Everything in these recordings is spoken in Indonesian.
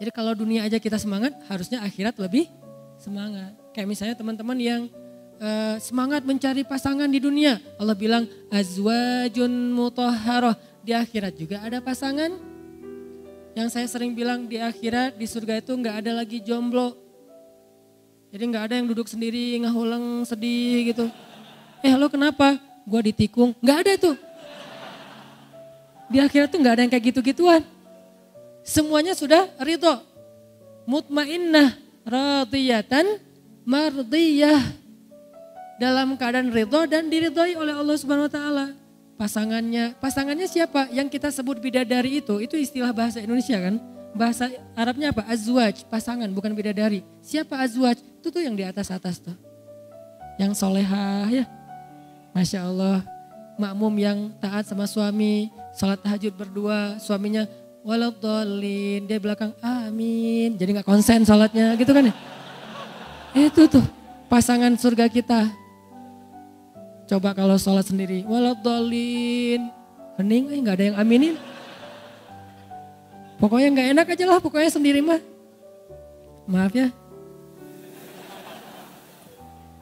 Jadi kalau dunia aja kita semangat, harusnya akhirat lebih semangat. Kayak misalnya teman-teman yang semangat mencari pasangan di dunia. Allah bilang azwajun mutahharah. Di akhirat juga ada pasangan. Yang saya sering bilang di akhirat, di surga itu gak ada lagi jomblo. Jadi gak ada yang duduk sendiri, ngahuleng, sedih gitu. Lo kenapa? Gua ditikung. Gak ada tuh. Di akhirat tuh gak ada yang kayak gitu-gituan. Semuanya sudah ridho. Mutmainnah, radiyatan, mardiyah. Dalam keadaan ridho dan diridhoi oleh Allah Subhanahu wa taala. Pasangannya siapa? Yang kita sebut bidadari itu istilah bahasa Indonesia kan? Bahasa Arabnya apa? Azwaj, pasangan bukan bidadari. Siapa azwaj? Itu tuh yang di atas-atas tuh. Yang solehah ya. Masya Allah. Makmum yang taat sama suami, sholat tahajud berdua, suaminya waladhdallin, dia belakang amin. Jadi gak konsen sholatnya gitu kan ya. Itu tuh pasangan surga kita. Coba kalau sholat sendiri, waladhdallin, hening gak ada yang aminin. Pokoknya gak enak aja lah, pokoknya sendiri mah. Maaf ya.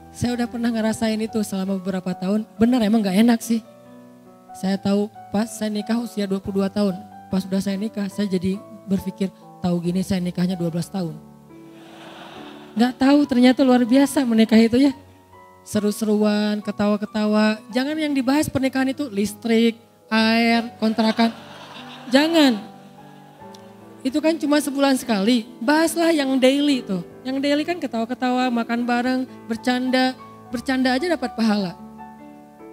Saya udah pernah ngerasain itu selama beberapa tahun, benar emang gak enak sih. Saya tahu pas saya nikah usia 22 tahun. Pas udah saya nikah, saya jadi berpikir, tahu gini saya nikahnya 12 tahun. Gak tahu ternyata luar biasa menikah itu ya. Seru-seruan, ketawa-ketawa. Jangan yang dibahas pernikahan itu listrik, air, kontrakan. Jangan. Itu kan cuma sebulan sekali. Bahaslah yang daily tuh. Yang daily kan ketawa-ketawa, makan bareng, bercanda. Bercanda aja dapat pahala.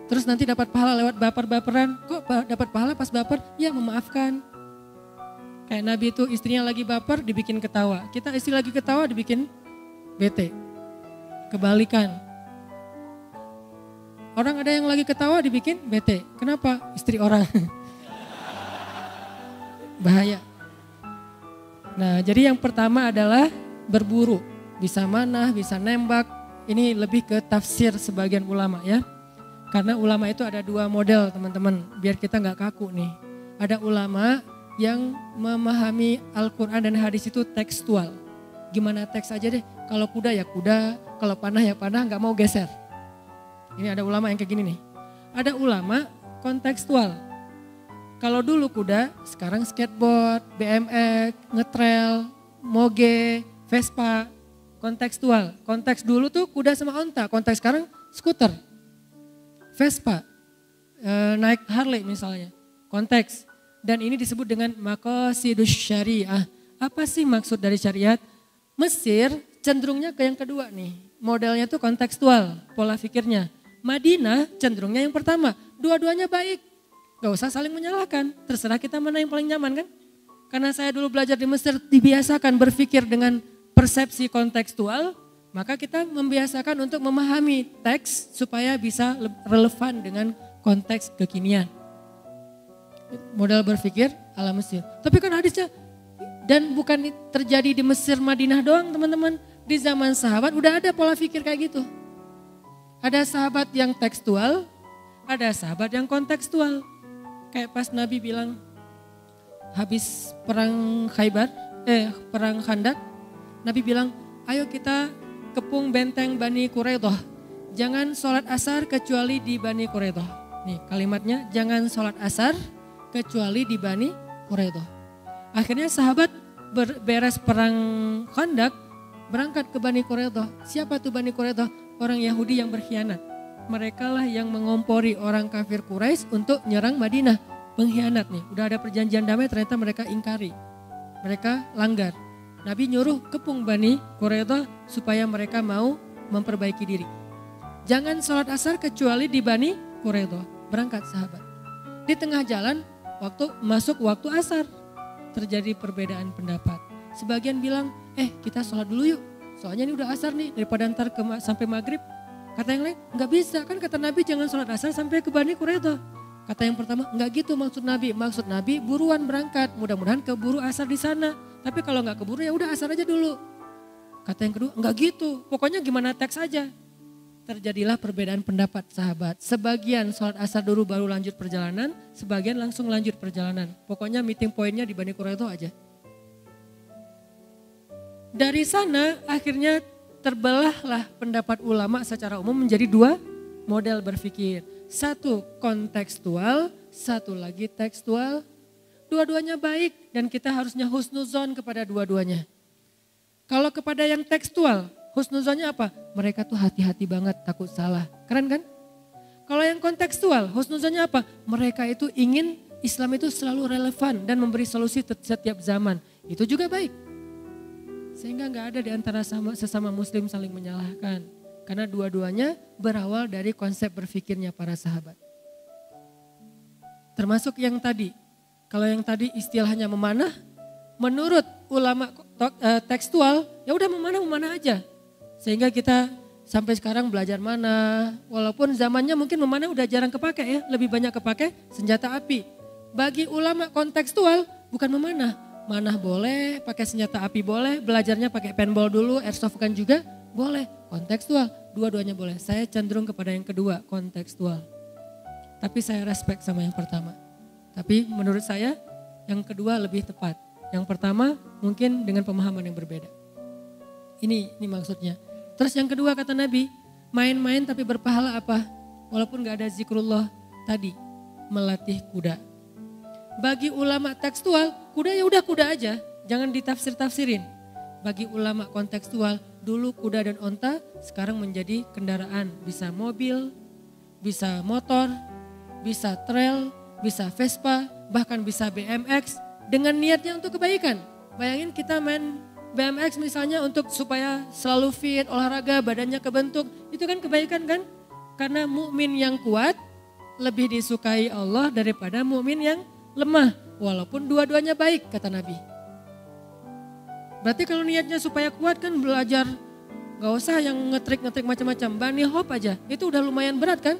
Terus nanti dapat pahala lewat baper-baperan. Kok dapat pahala pas baper? Ya memaafkan. Kayak Nabi itu istrinya lagi baper dibikin ketawa. Kita istri lagi ketawa dibikin bete. Kebalikan. Orang ada yang lagi ketawa dibikin bete. Kenapa? Istri orang. Bahaya. Nah jadi yang pertama adalah berburu. Bisa manah, bisa nembak. Ini lebih ke tafsir sebagian ulama ya. Karena ulama itu ada dua model teman-teman, biar kita gak kaku nih. Ada ulama yang memahami Al-Quran dan hadis itu tekstual. Gimana teks aja deh, kalau kuda ya kuda, kalau panah ya panah, gak mau geser. Ini ada ulama yang kayak gini nih. Ada ulama kontekstual. Kalau dulu kuda, sekarang skateboard, BMX, ngetrail, moge, Vespa, kontekstual. Konteks dulu tuh kuda sama onta, konteks sekarang skuter. Vespa, naik Harley misalnya, konteks. Dan ini disebut dengan maqasidus syariah. Apa sih maksud dari syariat? Mesir cenderungnya ke yang kedua nih. Modelnya tuh kontekstual, pola pikirnya. Madinah cenderungnya yang pertama. Dua-duanya baik, gak usah saling menyalahkan. Terserah kita mana yang paling nyaman kan. Karena saya dulu belajar di Mesir dibiasakan berpikir dengan persepsi kontekstual. Maka kita membiasakan untuk memahami teks supaya bisa relevan dengan konteks kekinian. Modal berpikir ala Mesir. Tapi kan hadisnya, dan bukan terjadi di Mesir Madinah doang teman-teman. Di zaman sahabat udah ada pola pikir kayak gitu. Ada sahabat yang tekstual, ada sahabat yang kontekstual. Kayak pas Nabi bilang habis perang perang Khandak, Nabi bilang ayo kita kepung benteng Bani Quraidah. Jangan sholat asar kecuali di Bani Quraidah. Nih kalimatnya, jangan sholat asar kecuali di Bani Quraidah. Akhirnya sahabat beres perang Khandak berangkat ke Bani Quraidah. Siapa tuh Bani Quraidah? Orang Yahudi yang berkhianat. Mereka lah yang mengompori orang kafir Quraisy untuk nyerang Madinah. Pengkhianat nih, udah ada perjanjian damai ternyata mereka ingkari. Mereka langgar. Nabi nyuruh kepung Bani Quraidah supaya mereka mau memperbaiki diri. Jangan sholat asar kecuali di Bani Quraidah. Berangkat sahabat. Di tengah jalan masuk waktu asar. Terjadi perbedaan pendapat. Sebagian bilang, kita sholat dulu yuk. Soalnya ini udah asar nih, daripada ntar sampai maghrib. Kata yang lain, nggak bisa kan kata Nabi jangan sholat asar sampai ke Bani Quraidah. Kata yang pertama, nggak gitu maksud Nabi. Maksud Nabi buruan berangkat, mudah-mudahan keburu asar di sana. Tapi kalau nggak keburu ya udah asar aja dulu. Kata yang kedua, nggak gitu. Pokoknya gimana teks aja. Terjadilah perbedaan pendapat sahabat. Sebagian sholat asar dulu baru lanjut perjalanan, sebagian langsung lanjut perjalanan. Pokoknya meeting pointnya di Bani Quraidah aja. Dari sana akhirnya terbelahlah pendapat ulama secara umum menjadi dua model berpikir. Satu kontekstual, satu lagi tekstual. Dua-duanya baik dan kita harusnya husnuzon kepada dua-duanya. Kalau kepada yang tekstual, husnuzonnya apa? Mereka tuh hati-hati banget takut salah. Keren kan? Kalau yang kontekstual, husnuzonnya apa? Mereka itu ingin Islam itu selalu relevan dan memberi solusi setiap zaman. Itu juga baik. Sehingga gak ada di antara sesama muslim saling menyalahkan. Karena dua-duanya berawal dari konsep berpikirnya para sahabat. Termasuk yang tadi. Kalau yang tadi istilahnya memanah, menurut ulama tekstual, ya udah memanah aja. Sehingga kita sampai sekarang belajar mana, walaupun zamannya mungkin memanah udah jarang kepake ya, lebih banyak kepake senjata api. Bagi ulama kontekstual bukan memanah, manah boleh, pakai senjata api boleh, belajarnya pakai paintball dulu, airsoft kan juga boleh, kontekstual, dua-duanya boleh. Saya cenderung kepada yang kedua, kontekstual. Tapi saya respect sama yang pertama. Tapi menurut saya yang kedua lebih tepat. Yang pertama mungkin dengan pemahaman yang berbeda. Ini maksudnya. Terus yang kedua kata Nabi, main-main tapi berpahala apa? Walaupun gak ada zikrullah tadi, melatih kuda. Bagi ulama tekstual, kuda ya udah kuda aja, jangan ditafsir-tafsirin. Bagi ulama kontekstual, dulu kuda dan onta sekarang menjadi kendaraan. Bisa mobil, bisa motor, bisa trail, bisa Vespa, bahkan bisa BMX dengan niatnya untuk kebaikan. Bayangin kita main BMX misalnya untuk supaya selalu fit, olahraga, badannya kebentuk. Itu kan kebaikan kan? Karena mukmin yang kuat lebih disukai Allah daripada mukmin yang lemah. Walaupun dua-duanya baik kata Nabi. Berarti kalau niatnya supaya kuat kan belajar, gak usah yang ngetrik macam-macam, bunny hop aja, itu udah lumayan berat kan.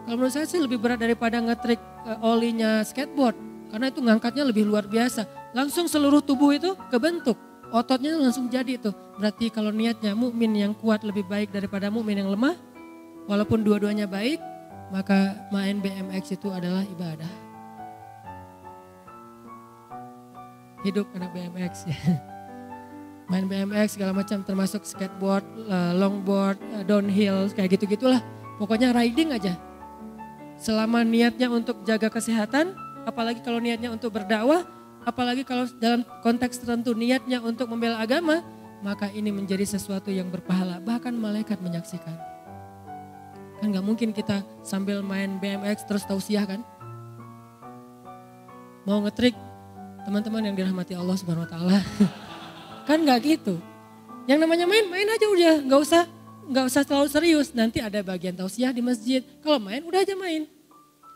Kalau menurut saya sih lebih berat daripada ngetrik olinya skateboard, karena itu ngangkatnya lebih luar biasa. Langsung seluruh tubuh itu kebentuk, ototnya langsung jadi itu. Berarti kalau niatnya mukmin yang kuat lebih baik daripada mukmin yang lemah, walaupun dua-duanya baik, maka main BMX itu adalah ibadah. Hidup anak BMX ya. Main BMX segala macam termasuk skateboard, longboard, downhill kayak gitu-gitulah. Pokoknya riding aja. Selama niatnya untuk jaga kesehatan, apalagi kalau niatnya untuk berdakwah, apalagi kalau dalam konteks tertentu niatnya untuk membela agama, maka ini menjadi sesuatu yang berpahala. Bahkan malaikat menyaksikan. Kan gak mungkin kita sambil main BMX terus tausiah kan. Mau ngetrik, teman-teman yang dirahmati Allah Subhanahu Wa Taala. Kan gak gitu. Yang namanya main aja udah, gak usah terlalu serius. Nanti ada bagian tausiah di masjid. Kalau main udah aja main.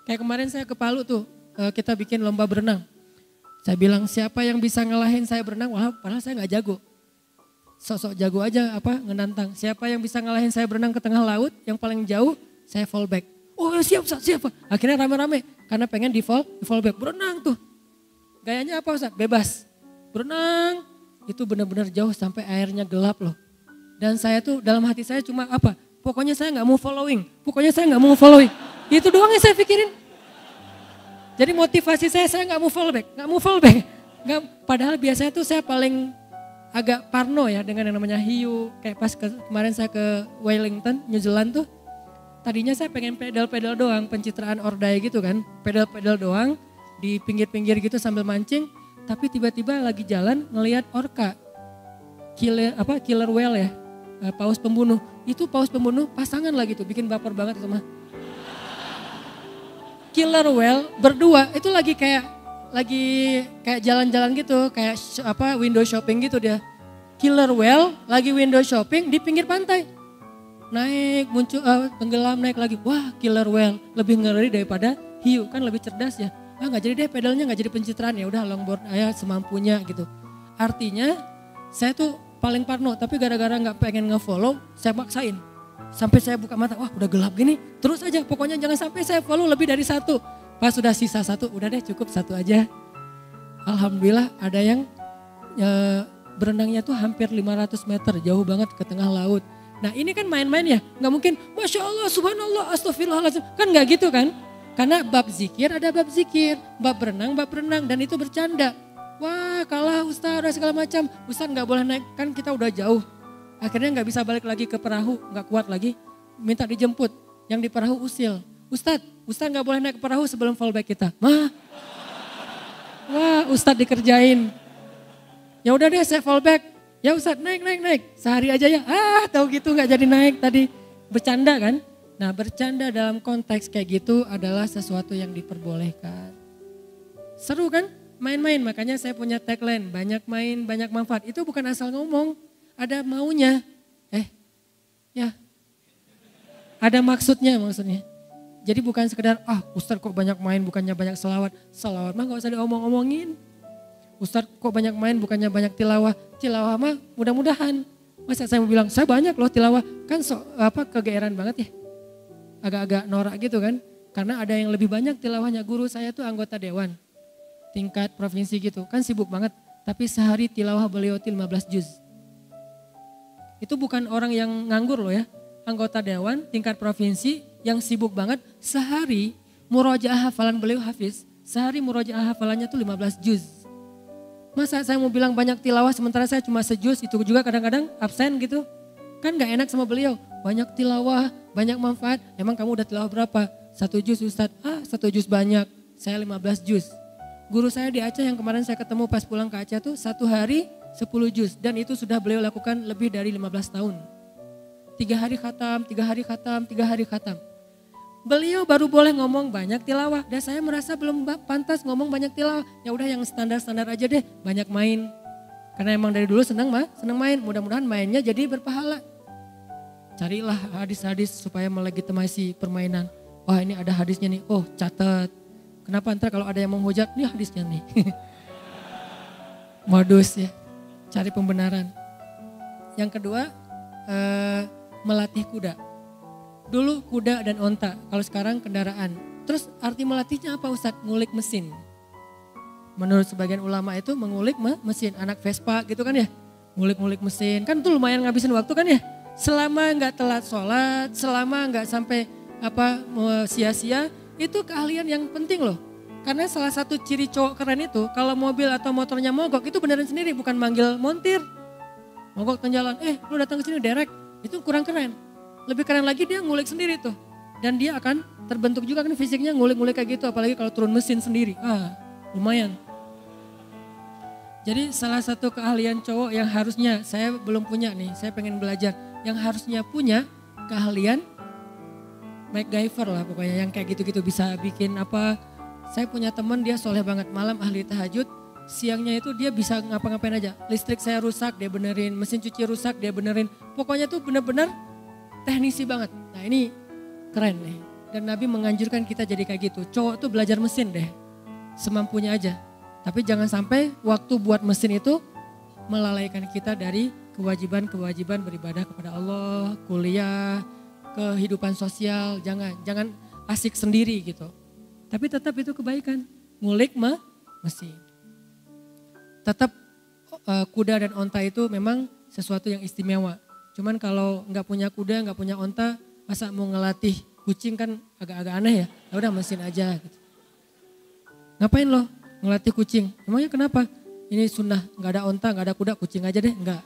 Kayak kemarin saya ke Palu tuh, kita bikin lomba berenang. Saya bilang siapa yang bisa ngalahin saya berenang, wah padahal saya gak jago. Sok-sok jago aja ngenantang. Siapa yang bisa ngalahin saya berenang ke tengah laut, yang paling jauh saya fallback. Oh siap. Akhirnya rame-rame karena pengen di fallback. Berenang tuh. Gayanya apa Ustaz? Bebas. Berenang. Itu benar-benar jauh sampai airnya gelap loh. Dan saya tuh dalam hati saya cuma apa? Pokoknya saya gak mau following. Itu doang yang saya pikirin. Jadi motivasi saya gak mau fallback. Padahal biasanya tuh saya paling agak parno ya dengan yang namanya hiu. Kayak pas kemarin saya ke Wellington, New Zealand tuh. Tadinya saya pengen pedal-pedal doang, pencitraan ordai gitu kan. Pedal-pedal doang di pinggir-pinggir gitu sambil mancing. Tapi tiba-tiba lagi jalan ngelihat orca, killer whale ya, paus pembunuh. Itu paus pembunuh pasangan lagi tuh, bikin baper banget itu mah. Killer whale berdua itu lagi kayak jalan-jalan gitu, kayak window shopping gitu dia. Killer whale lagi window shopping di pinggir pantai. Naik, muncul, tenggelam, naik lagi. Wah killer whale lebih ngeri daripada hiu, kan lebih cerdas ya. Gak jadi deh pedalnya, gak jadi pencitraan, ya udah longboard aja semampunya gitu. Artinya saya tuh paling parno, tapi gara-gara gak pengen nge-follow saya maksain. Sampai saya buka mata, wah udah gelap gini, terus aja pokoknya jangan sampai saya follow lebih dari satu. Pas sudah sisa satu, udah deh cukup satu aja. Alhamdulillah ada yang berenangnya tuh hampir 500 meter, jauh banget ke tengah laut. Nah ini kan main-main ya, gak mungkin Masya Allah, Subhanallah, Astagfirullahaladzim, kan gak gitu kan. Karena bab zikir ada bab zikir, bab berenang, dan itu bercanda. Wah kalah Ustaz dan segala macam. Ustaz nggak boleh naik, kan kita udah jauh. Akhirnya nggak bisa balik lagi ke perahu, nggak kuat lagi. Minta dijemput, yang di perahu usil. Ustaz nggak boleh naik ke perahu sebelum fallback kita. Wah Ustaz dikerjain. Ya udah deh saya fallback. Ya Ustaz naik. Sehari aja ya. Tahu gitu nggak jadi naik tadi. Bercanda kan? Nah bercanda dalam konteks kayak gitu adalah sesuatu yang diperbolehkan. Seru kan? Main-main, makanya saya punya tagline, banyak main, banyak manfaat. Itu bukan asal ngomong, ada maunya. Ya, ada maksudnya. Jadi bukan sekedar, Ustaz kok banyak main bukannya banyak selawat. Selawat mah gak usah diomong-omongin. Ustaz kok banyak main bukannya banyak tilawah. Tilawah mah mudah-mudahan. Masa saya mau bilang, saya banyak loh tilawah. Kan kegeeran banget ya. Agak-agak norak gitu kan. Karena ada yang lebih banyak tilawahnya. Guru saya tuh anggota dewan. Tingkat provinsi gitu. Kan sibuk banget. Tapi sehari tilawah beliau 15 juz. Itu bukan orang yang nganggur loh ya. Anggota dewan tingkat provinsi yang sibuk banget. Sehari murojaah hafalan beliau hafiz. Sehari murojaah hafalannya tuh 15 juz. Masa saya mau bilang banyak tilawah sementara saya cuma sejuz. Itu juga kadang-kadang absen gitu. Kan gak enak sama beliau. Banyak tilawah, banyak manfaat. Emang kamu udah tilawah berapa? 1 juz Ustaz. 1 juz banyak. Saya 15 juz. Guru saya di Aceh yang kemarin saya ketemu pas pulang ke Aceh tuh 1 hari 10 juz. Dan itu sudah beliau lakukan lebih dari 15 tahun. 3 hari khatam, 3 hari khatam, 3 hari khatam. Beliau baru boleh ngomong banyak tilawah. Dan saya merasa belum pantas ngomong banyak tilawah. Ya udah yang standar-standar aja deh, banyak main. Karena emang dari dulu senang main. Mudah-mudahan mainnya jadi berpahala. Carilah hadis-hadis supaya melegitimasi permainan. Wah ini ada hadisnya nih, catat. Kenapa ntar kalau ada yang menghujat, ini hadisnya nih. Modus ya, cari pembenaran. Yang kedua, melatih kuda. Dulu kuda dan onta, kalau sekarang kendaraan. Terus arti melatihnya apa Ustadz? Ngulik mesin. Menurut sebagian ulama itu mengulik mesin, anak Vespa gitu kan ya. Ngulik-ngulik mesin, kan itu lumayan ngabisin waktu kan ya. Selama nggak telat sholat, selama nggak sampai sia-sia, itu keahlian yang penting loh. Karena salah satu ciri cowok keren itu, kalau mobil atau motornya mogok itu beneran sendiri, bukan manggil montir. Mogok tengah jalan, lu datang ke sini derek, itu kurang keren. Lebih keren lagi dia ngulik sendiri tuh. Dan dia akan terbentuk juga kan fisiknya ngulik-ngulik kayak gitu, apalagi kalau turun mesin sendiri. Lumayan. Jadi salah satu keahlian cowok yang harusnya, saya belum punya nih, saya pengen belajar. Yang harusnya punya keahlian MacGyver lah pokoknya, yang kayak gitu-gitu bisa bikin apa. Saya punya teman dia soleh banget, malam ahli tahajud, siangnya itu dia bisa ngapa-ngapain aja. Listrik saya rusak dia benerin, mesin cuci rusak dia benerin. Pokoknya tuh bener-bener teknisi banget. Nah ini keren nih. Dan Nabi menganjurkan kita jadi kayak gitu. Cowok tuh belajar mesin deh, semampunya aja. Tapi jangan sampai waktu buat mesin itu melalaikan kita dari kewajiban-kewajiban beribadah kepada Allah, kuliah, kehidupan sosial. Jangan asik sendiri gitu. Tapi tetap itu kebaikan, ngulik mesin. Tetap kuda dan onta itu memang sesuatu yang istimewa. Cuman kalau nggak punya kuda, nggak punya onta, masa mau ngelatih kucing kan agak-agak aneh ya. Ya udah mesin aja gitu. Ngapain lo ngelatih kucing? Emangnya kenapa? Ini sunnah, nggak ada onta, nggak ada kuda, kucing aja deh, enggak.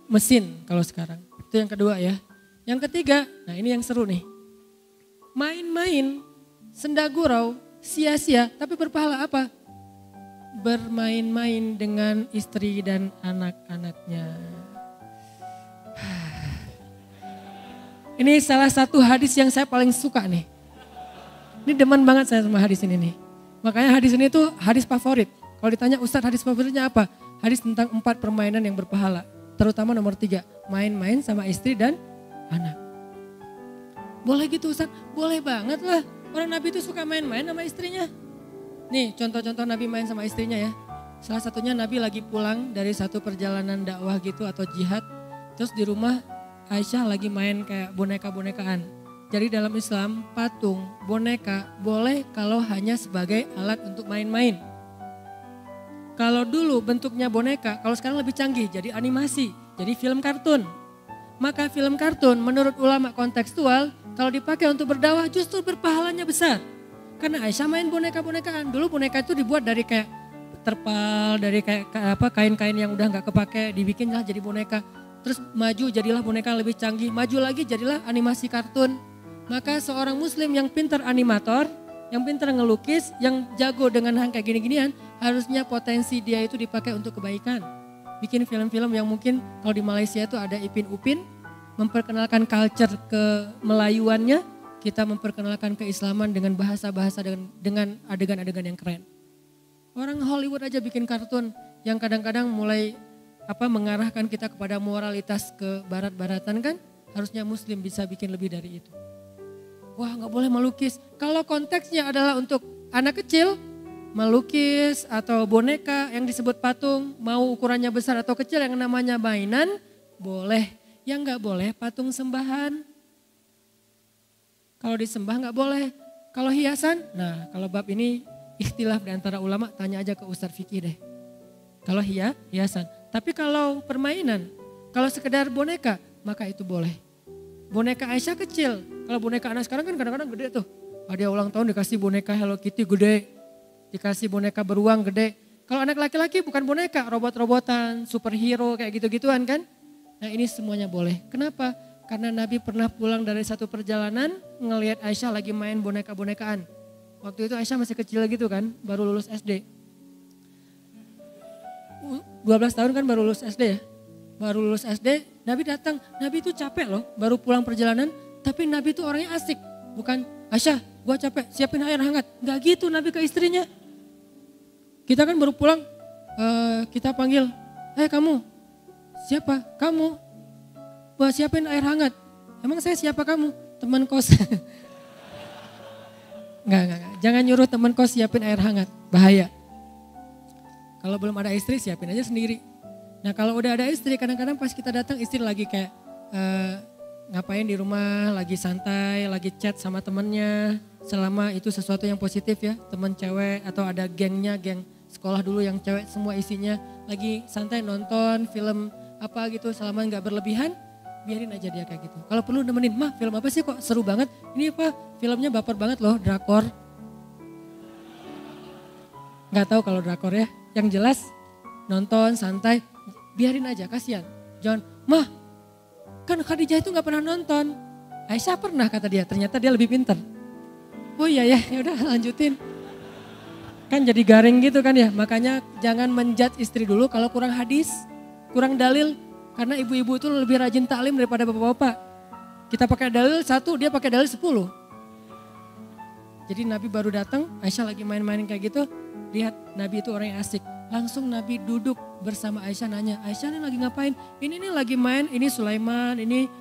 Mesin kalau sekarang. Itu yang kedua ya. Yang ketiga, nah ini yang seru nih. Main-main, senda gurau, sia-sia, tapi berpahala apa? Bermain-main dengan istri dan anak-anaknya. Ini salah satu hadis yang saya paling suka nih. Ini demen banget saya sama hadis ini nih. Makanya hadis ini tuh hadis favorit. Kalau ditanya Ustadz hadis favoritnya apa? Hadis tentang 4 permainan yang berpahala. Terutama nomor 3, main-main sama istri dan anak. Boleh gitu Ustadz? Boleh banget lah. Orang Nabi itu suka main-main sama istrinya. Nih contoh-contoh Nabi main sama istrinya ya. Salah satunya Nabi lagi pulang dari satu perjalanan dakwah gitu atau jihad. Terus di rumah Aisyah lagi main kayak boneka-bonekaan. Jadi dalam Islam patung, boneka boleh kalau hanya sebagai alat untuk main-main. Kalau dulu bentuknya boneka, kalau sekarang lebih canggih jadi animasi, jadi film kartun. Maka film kartun menurut ulama kontekstual kalau dipakai untuk berdakwah justru berpahalanya besar. Karena Aisyah main boneka-bonekaan. Dulu boneka itu dibuat dari kayak terpal, dari kain-kain yang udah nggak kepake, dibikinlah jadi boneka. Terus maju jadilah boneka lebih canggih, maju lagi jadilah animasi kartun. Maka seorang muslim yang pintar animator, yang pintar ngelukis, yang jago dengan hal kayak gini-ginian, harusnya potensi dia itu dipakai untuk kebaikan. Bikin film-film yang mungkin kalau di Malaysia itu ada Ipin Upin, memperkenalkan culture kemelayuannya, kita memperkenalkan keislaman dengan bahasa-bahasa dengan adegan-adegan yang keren. Orang Hollywood aja bikin kartun yang kadang-kadang mulai mengarahkan kita kepada moralitas ke barat-baratan kan, harusnya muslim bisa bikin lebih dari itu. Wah, nggak boleh melukis. Kalau konteksnya adalah untuk anak kecil, melukis atau boneka yang disebut patung, mau ukurannya besar atau kecil yang namanya mainan, boleh. Yang nggak boleh patung sembahan. Kalau disembah nggak boleh. Kalau hiasan, nah kalau bab ini ikhtilaf di antara ulama, tanya aja ke Ustadz Fikih deh. Kalau hiasan. Tapi kalau permainan, kalau sekedar boneka, maka itu boleh. Boneka Aisyah kecil, kalau boneka anak sekarang kan kadang-kadang gede tuh. Ada ulang tahun dikasih boneka Hello Kitty gede, dikasih boneka beruang gede. Kalau anak laki-laki bukan boneka, robot-robotan, superhero kayak gitu-gituan kan. Nah ini semuanya boleh. Kenapa? Karena Nabi pernah pulang dari satu perjalanan, ngelihat Aisyah lagi main boneka-bonekaan. Waktu itu Aisyah masih kecil gitu kan, baru lulus SD. 12 tahun kan baru lulus SD ya. Baru lulus SD, Nabi datang. Nabi itu capek loh, baru pulang perjalanan. Tapi Nabi itu orangnya asik. Bukan, Aisyah gua capek, siapin air hangat. Gak gitu Nabi ke istrinya. Kita kan baru pulang, kita panggil, kamu, siapa? Kamu, gua siapin air hangat. Emang saya siapa kamu? Teman kos. Enggak. Jangan nyuruh teman kos siapin air hangat, bahaya. Kalau belum ada istri siapin aja sendiri. Nah kalau udah ada istri kadang-kadang pas kita datang istri lagi kayak ngapain di rumah, lagi santai, lagi chat sama temennya. Selama itu sesuatu yang positif ya, teman cewek atau ada gengnya, geng sekolah dulu yang cewek semua isinya. Lagi santai nonton film apa gitu selama nggak berlebihan, biarin aja dia kayak gitu. Kalau perlu nemenin, mah film apa sih kok seru banget, ini apa filmnya baper banget loh, drakor. Nggak tahu kalau drakor ya. Yang jelas nonton santai, biarin aja kasihan. Jangan, mah kan Khadijah itu nggak pernah nonton. Aisyah pernah kata dia, ternyata dia lebih pintar. Oh iya ya, udah lanjutin. Kan jadi garing gitu kan ya, makanya jangan menjudge istri dulu kalau kurang hadis, kurang dalil. Karena ibu-ibu itu lebih rajin taklim daripada bapak-bapak. Kita pakai dalil 1, dia pakai dalil 10. Jadi Nabi baru datang, Aisyah lagi main-main kayak gitu. Lihat Nabi itu orang yang asik. Langsung Nabi duduk bersama Aisyah nanya, Aisyah ini lagi ngapain? Ini lagi main, ini Sulaiman, ini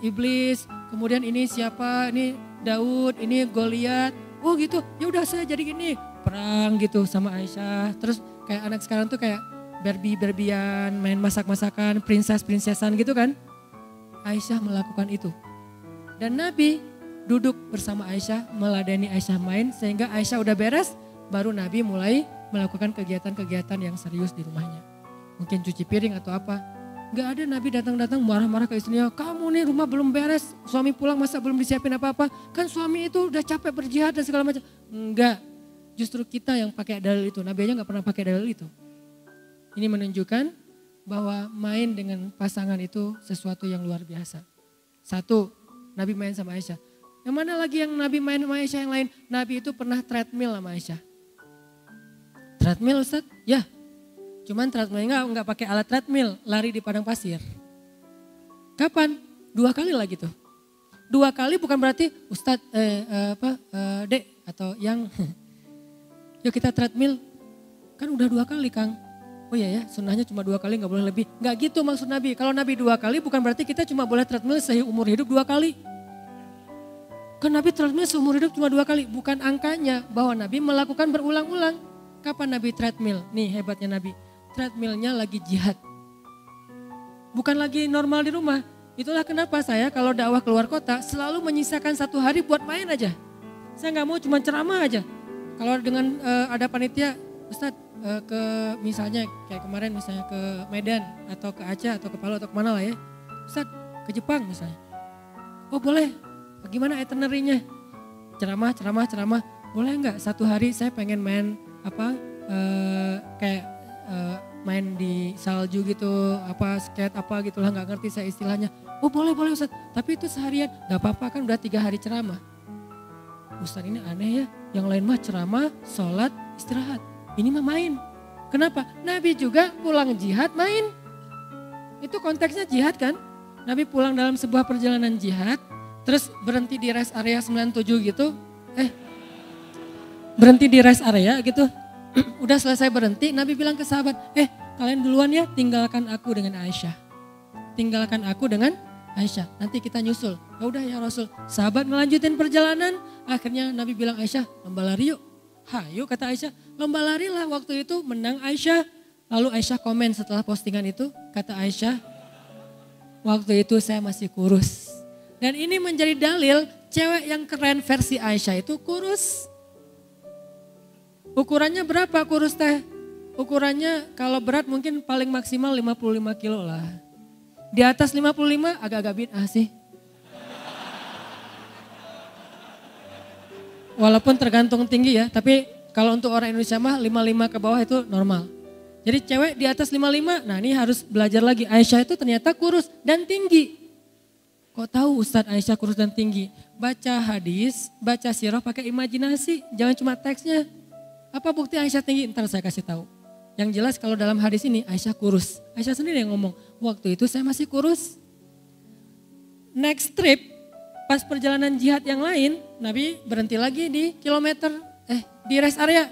iblis, kemudian ini siapa? Ini Daud, ini Goliat. Oh gitu, ya udah saya jadi gini, perang gitu sama Aisyah. Terus kayak anak sekarang tuh kayak Barbie-Barbian, main masak-masakan, princess-princessan gitu kan. Aisyah melakukan itu. Dan Nabi duduk bersama Aisyah, meladeni Aisyah main, sehingga Aisyah udah beres, baru Nabi mulai melakukan kegiatan-kegiatan yang serius di rumahnya. Mungkin cuci piring atau apa. Gak ada Nabi datang-datang marah-marah ke istrinya, kamu nih rumah belum beres, suami pulang masa belum disiapin apa-apa. Kan suami itu udah capek berjihad dan segala macam. Enggak, justru kita yang pakai dalil itu, Nabi aja gak pernah pakai dalil itu. Ini menunjukkan bahwa main dengan pasangan itu sesuatu yang luar biasa. 1, Nabi main sama Aisyah. Yang mana lagi yang Nabi main sama Aisyah yang lain? Nabi itu pernah treadmill sama Aisyah. Treadmill Ustaz? Ya. Cuman treadmill enggak pakai alat treadmill, lari di padang pasir. Kapan? 2 kali lagi tuh. 2 kali bukan berarti Ustaz Dek atau yang yuk kita treadmill. Kan udah 2 kali Kang. Oh iya ya, sunnahnya cuma 2 kali, gak boleh lebih. Gak gitu maksud Nabi. Kalau Nabi 2 kali bukan berarti kita cuma boleh treadmill seumur hidup 2 kali. Kan Nabi treadmill seumur hidup cuma 2 kali. Bukan angkanya bahwa Nabi melakukan berulang-ulang. Kapan Nabi treadmill? Nih hebatnya Nabi. Treadmillnya lagi jihad. Bukan lagi normal di rumah. Itulah kenapa saya kalau dakwah keluar kota selalu menyisakan 1 hari buat main aja. Saya gak mau cuma ceramah aja. Kalau dengan ada panitia, Ustadz ke misalnya kayak kemarin misalnya ke Medan atau ke Aceh atau ke Palu atau kemana lah ya. Ustadz ke Jepang misalnya. Oh boleh, gimana itinerary-nya? ceramah. Boleh nggak satu hari saya pengen main kayak main di salju gitu, skate gitu lah, nggak ngerti saya istilahnya. Oh boleh Ustaz, tapi itu seharian, nggak apa-apa kan udah 3 hari ceramah. Ustaz ini aneh ya, yang lain mah ceramah, sholat, istirahat. Ini mah main. Kenapa? Nabi juga pulang jihad main. Itu konteksnya jihad kan? Nabi pulang dalam sebuah perjalanan jihad, terus berhenti di rest area 97 gitu. Berhenti di rest area gitu. Udah selesai berhenti, Nabi bilang ke sahabat, kalian duluan ya, tinggalkan aku dengan Aisyah. Tinggalkan aku dengan Aisyah, nanti kita nyusul. Ya udah ya Rasul. Sahabat melanjutin perjalanan, akhirnya Nabi bilang Aisyah, lomba lari yuk. Hayu kata Aisyah, lomba lari lah, waktu itu menang Aisyah. Lalu Aisyah komen setelah postingan itu, kata Aisyah, waktu itu saya masih kurus. Dan ini menjadi dalil cewek yang keren versi Aisyah itu kurus. Ukurannya berapa kurus teh? Ukurannya kalau berat mungkin paling maksimal 55 kilo lah. Di atas 55 agak-agak bid'ah sih. Walaupun tergantung tinggi ya, tapi kalau untuk orang Indonesia mah 55 ke bawah itu normal. Jadi cewek di atas 55, nah ini harus belajar lagi. Aisyah itu ternyata kurus dan tinggi. Kok tahu Ustadz Aisyah kurus dan tinggi? Baca hadis, baca sirah pakai imajinasi, jangan cuma teksnya. Apa bukti Aisyah tinggi? Ntar saya kasih tahu. Yang jelas kalau dalam hadis ini Aisyah kurus. Aisyah sendiri yang ngomong, waktu itu saya masih kurus. Next trip, pas perjalanan jihad yang lain, Nabi berhenti lagi di di rest area.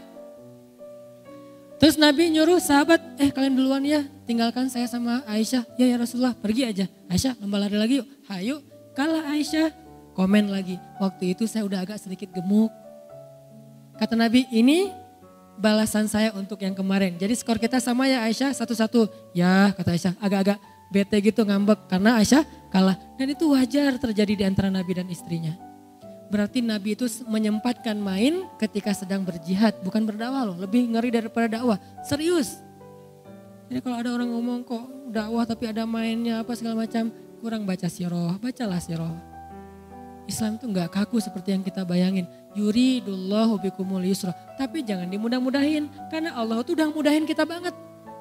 Terus Nabi nyuruh sahabat, kalian duluan ya, tinggalkan saya sama Aisyah. Ya Rasulullah, pergi aja. Aisyah lomba lari lagi yuk, hayu. Kalah Aisyah, komen lagi, waktu itu saya udah agak sedikit gemuk. Kata Nabi, ini balasan saya untuk yang kemarin. Jadi skor kita sama ya Aisyah, 1-1. Ya kata Aisyah, agak-agak bete gitu ngambek karena Aisyah kalah. Dan itu wajar terjadi di antara Nabi dan istrinya. Berarti Nabi itu menyempatkan main ketika sedang berjihad, bukan berdakwah loh. Lebih ngeri daripada dakwah, serius. Jadi kalau ada orang ngomong kok dakwah tapi ada mainnya apa segala macam, kurang baca sirah, bacalah sirah. Islam itu enggak kaku seperti yang kita bayangin. Yuridullahu bikumul yusra. Tapi jangan dimudah-mudahin. Karena Allah itu udah mudahin kita banget.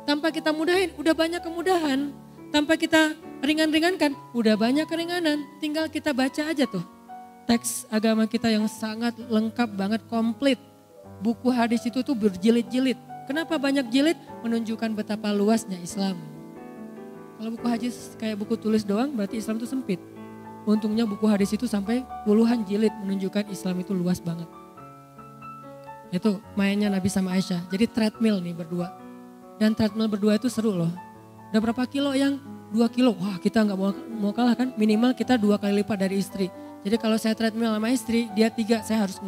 Tanpa kita mudahin, udah banyak kemudahan. Tanpa kita ringan-ringankan, udah banyak keringanan. Tinggal kita baca aja tuh. Teks agama kita yang sangat lengkap banget, komplit. Buku hadis itu tuh berjilid-jilid. Kenapa banyak jilid? Menunjukkan betapa luasnya Islam. Kalau buku hadis kayak buku tulis doang, berarti Islam itu sempit. Untungnya buku hadis itu sampai puluhan jilid menunjukkan Islam itu luas banget. Itu mainnya Nabi sama Aisyah. Jadi treadmill nih berdua. Dan treadmill berdua itu seru loh. Udah berapa kilo yang? 2 kilo. Wah kita gak mau kalah kan. Minimal kita 2 kali lipat dari istri. Jadi kalau saya treadmill sama istri, dia 3, saya harus 6.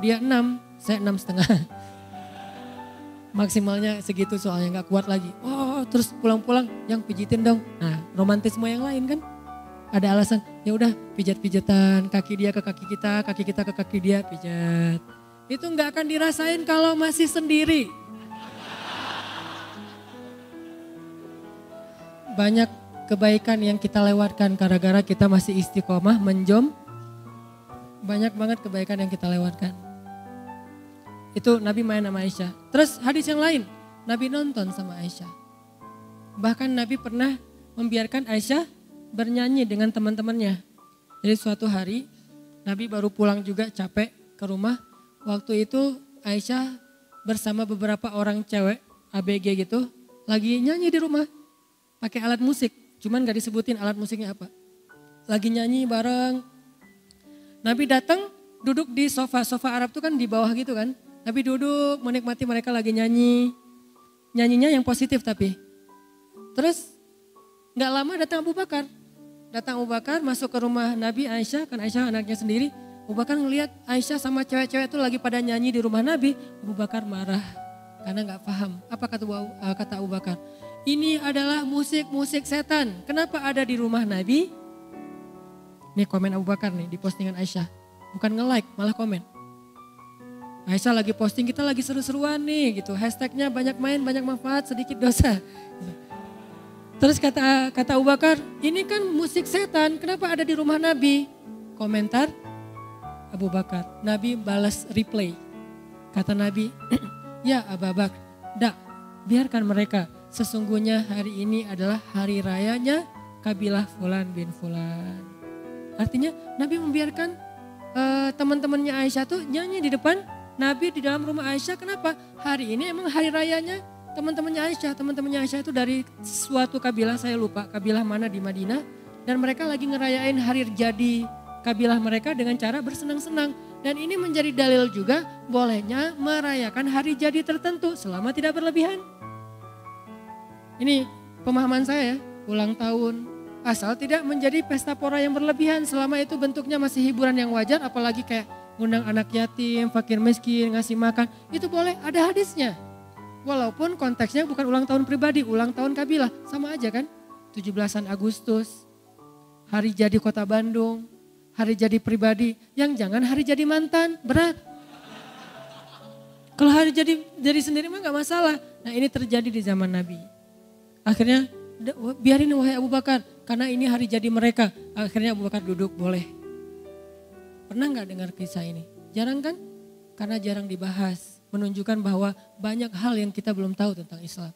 Dia 6, saya 6,5. Maksimalnya segitu soalnya gak kuat lagi. Oh terus pulang-pulang yang pijitin dong. Nah romantisme yang lain kan. Ada alasan, ya udah pijat-pijatan, kaki dia ke kaki kita ke kaki dia, pijat. Itu nggak akan dirasain kalau masih sendiri. Banyak kebaikan yang kita lewatkan gara-gara kita masih istiqomah menjom. Banyak banget kebaikan yang kita lewatkan. Itu Nabi main sama Aisyah. Terus hadis yang lain, Nabi nonton sama Aisyah. Bahkan Nabi pernah membiarkan Aisyah bernyanyi dengan teman-temannya. Jadi suatu hari Nabi baru pulang juga capek ke rumah. Waktu itu Aisyah bersama beberapa orang cewek ABG gitu lagi nyanyi di rumah. Pakai alat musik, cuman gak disebutin alat musiknya apa. Lagi nyanyi bareng. Nabi datang duduk di sofa Arab tuh kan di bawah gitu kan. Nabi duduk menikmati mereka lagi nyanyi. Nyanyinya yang positif tapi. Terus gak lama datang Abu Bakar. Datang Abu Bakar masuk ke rumah Nabi Aisyah, kan Aisyah anaknya sendiri. Abu Bakar ngelihat Aisyah sama cewek-cewek itu lagi pada nyanyi di rumah Nabi. Abu Bakar marah karena gak paham. Apa kata Abu Bakar? Ini adalah musik setan. Kenapa ada di rumah Nabi? Nih komen Abu Bakar nih di postingan Aisyah. Bukan nge-like, malah komen. Aisyah lagi posting, kita lagi seru-seruan nih gitu. Hashtagnya banyak main, banyak manfaat, sedikit dosa. Terus kata Abu Bakar, ini kan musik setan, kenapa ada di rumah Nabi? Komentar, Abu Bakar. Nabi balas reply. Kata Nabi, ya Abu Bakar, biarkan mereka. Sesungguhnya hari ini adalah hari rayanya kabilah Fulan bin Fulan. Artinya Nabi membiarkan teman-temannya Aisyah tuh nyanyi di depan Nabi di dalam rumah Aisyah. Kenapa? Hari ini emang hari rayanya teman-temannya Aisyah. Teman-temannya Aisyah itu dari suatu kabilah, saya lupa kabilah mana di Madinah. Dan mereka lagi ngerayain hari jadi kabilah mereka dengan cara bersenang-senang. Dan ini menjadi dalil juga bolehnya merayakan hari jadi tertentu selama tidak berlebihan. Ini pemahaman saya ya, ulang tahun. Asal tidak menjadi pesta pora yang berlebihan, selama itu bentuknya masih hiburan yang wajar, apalagi kayak ngundang anak yatim, fakir miskin, ngasih makan, itu boleh, ada hadisnya. Walaupun konteksnya bukan ulang tahun pribadi, ulang tahun kabilah, sama aja kan. 17-an Agustus, hari jadi kota Bandung, hari jadi pribadi, yang jangan hari jadi mantan, berat. Kalau hari jadi sendiri mah gak masalah. Nah ini terjadi di zaman Nabi. Akhirnya biarin wahai Abu Bakar, karena ini hari jadi mereka. Akhirnya Abu Bakar duduk, boleh. Pernah gak dengar kisah ini? Jarang kan? Karena jarang dibahas. Menunjukkan bahwa banyak hal yang kita belum tahu tentang Islam.